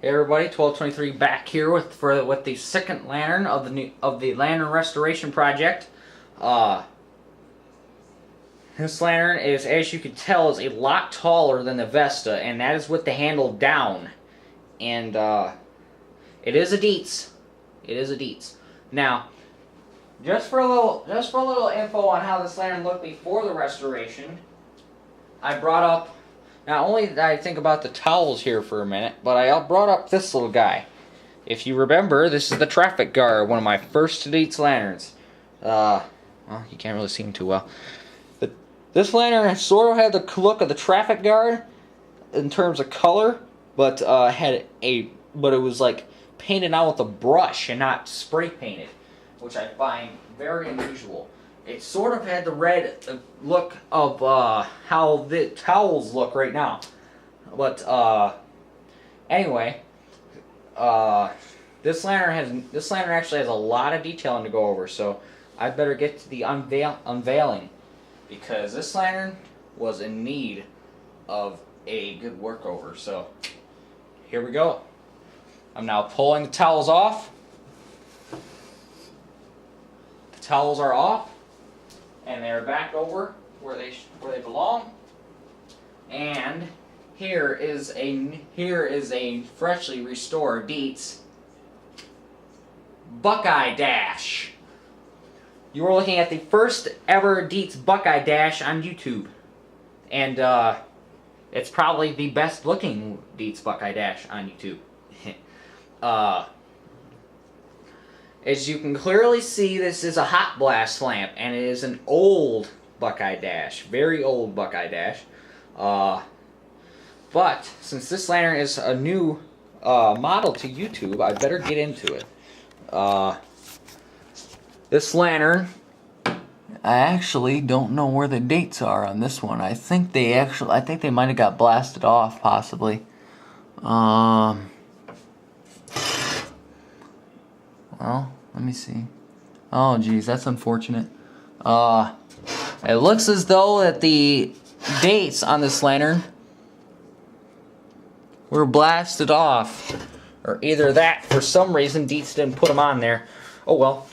Hey everybody, 1223 back here with the second lantern of the lantern restoration project. This lantern is, as you can tell, is a lot taller than the Vesta, and that is with the handle down. And it is a Dietz. It is a Dietz. Now, just for a little info on how this lantern looked before the restoration, I brought up. Not only did I think about the towels here for a minute, but I brought up this little guy. If you remember, this is the traffic guard, one of my first Dietz lanterns. Well, you can't really see him too well. But this lantern sort of had the look of the traffic guard in terms of color, but it was like painted out with a brush and not spray painted, which I find very unusual. It sort of had the red look of how the towels look right now. But anyway, this lantern actually has a lot of detailing to go over, so I better get to the unveiling, because this lantern was in need of a good workover. So here we go. I'm now pulling the towels off. The towels are off. And they're back over where they belong. And here is a freshly restored Dietz Buckeye Dash. You are looking at the first ever Dietz Buckeye Dash on YouTube, and it's probably the best looking Dietz Buckeye Dash on YouTube. As you can clearly see, this is a hot blast lamp, and it is an old Buckeye Dash, very old Buckeye Dash. But since this lantern is a new model to YouTube, I better get into it. This lantern, I actually don't know where the dates are on this one. I think they might have got blasted off, possibly. Well, let me see. Oh, geez, that's unfortunate. It looks as though that the dates on this lantern were blasted off. Or either that, for some reason, Dietz didn't put them on there. Oh, well.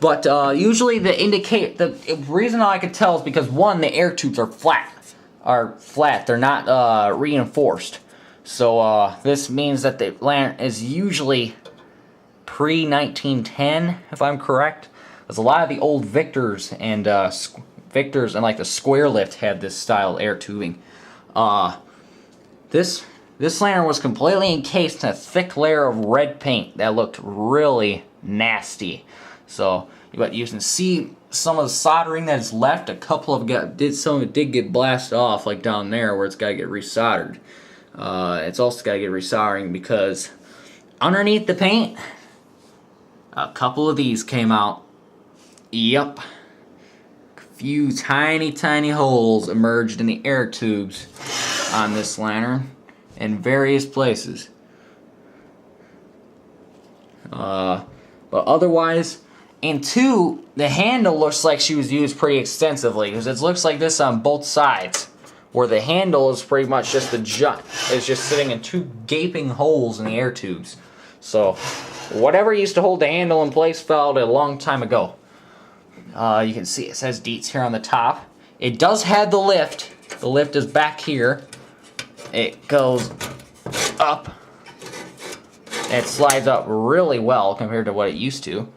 But usually the reason I could tell is because, one, the air tubes are flat. They're not reinforced. So this means that the lantern is usually pre-1910, if I'm correct. Because a lot of the old Victors and like the Square Lift had this style air tubing. This lantern was completely encased in a thick layer of red paint that looked really nasty. So, but you can see some of the soldering that is left. Some of it did get blasted off, like down there where it's got to get resoldered. It's also got to get resoldering because underneath the paint, a couple of these came out. Yep. A few tiny holes emerged in the air tubes on this lantern in various places. But otherwise, and two, the handle looks like she was used pretty extensively, because it looks like this on both sides, where the handle is pretty much just it's just sitting in two gaping holes in the air tubes. So whatever used to hold the handle in place fell out a long time ago. You can see it says Dietz here on the top. It does have the lift. The lift is back here. It goes up. It slides up really well compared to what it used to.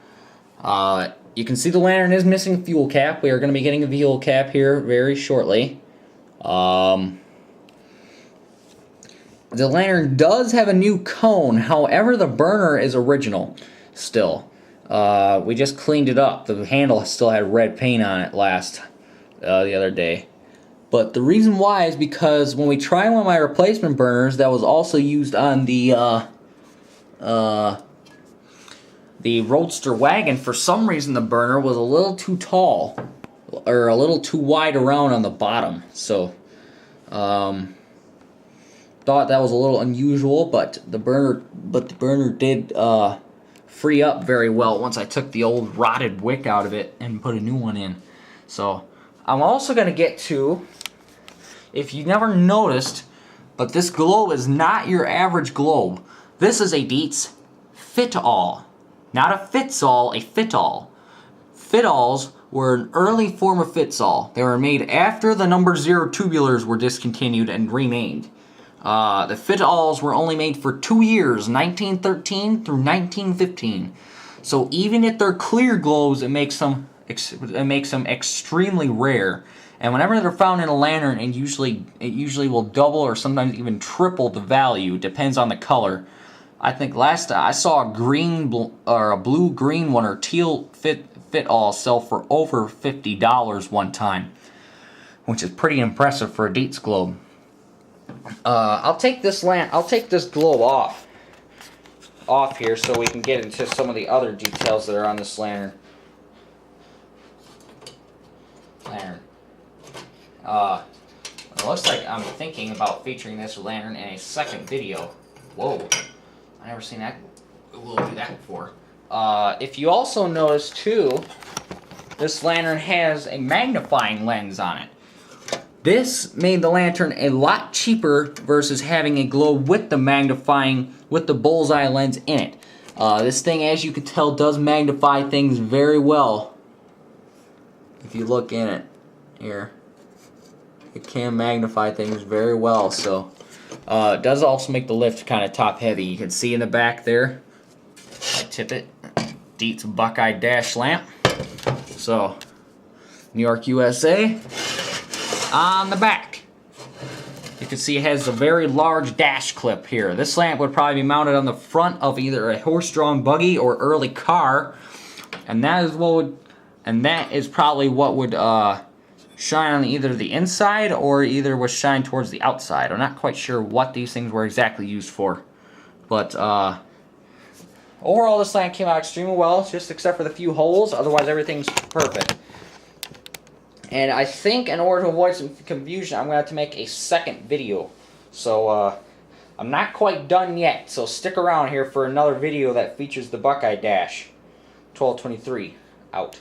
You can see the lantern is missing a fuel cap. We are going to be getting a fuel cap here very shortly. The lantern does have a new cone, however the burner is original still. We just cleaned it up. The handle still had red paint on it the other day. But the reason why is because when we tried one of my replacement burners that was also used on the Roadster wagon, for some reason the burner was a little too tall, or a little too wide around on the bottom. So, thought that was a little unusual, but the burner did free up very well once I took the old rotted wick out of it and put a new one in. So I'm also going to get to, if you never noticed, But this globe is not your average globe. This is a Dietz fit-all. Not a fits-all, a fit-all. Fit-alls were an early form of fits-all. They were made after the number 0 tubulars were discontinued and renamed. The fit-alls were only made for 2 years, 1913 through 1915. So even if they're clear globes, it makes them extremely rare. And whenever they're found in a lantern, it usually will double or sometimes even triple the value. It depends on the color. I think last time I saw a green or a blue-green one or teal fit-all sell for over $50 one time, which is pretty impressive for a Dietz globe. I'll take this globe off here so we can get into some of the other details that are on this lantern. It looks like I'm thinking about featuring this lantern in a second video. Whoa, I never seen that. We'll do that before. If you also notice too, this lantern has a magnifying lens on it. This made the lantern a lot cheaper versus having a globe with the bullseye lens in it. This thing, as you can tell, does magnify things very well. If you look in it here, it can magnify things very well. So it does also make the lift kind of top heavy. You can see in the back there, I tip it, Dietz Buckeye dash lamp. So New York, USA. On the back, you can see it has a very large dash clip here. This lamp would probably be mounted on the front of either a horse-drawn buggy or early car, and that is probably what would shine on either the inside or either would shine towards the outside. I'm not quite sure what these things were exactly used for, but overall this lamp came out extremely well, just except for the few holes. Otherwise, everything's perfect. And I think in order to avoid some confusion, I'm going to have to make a second video. So, I'm not quite done yet, so stick around here for another video that features the Buckeye Dash. 1223, out.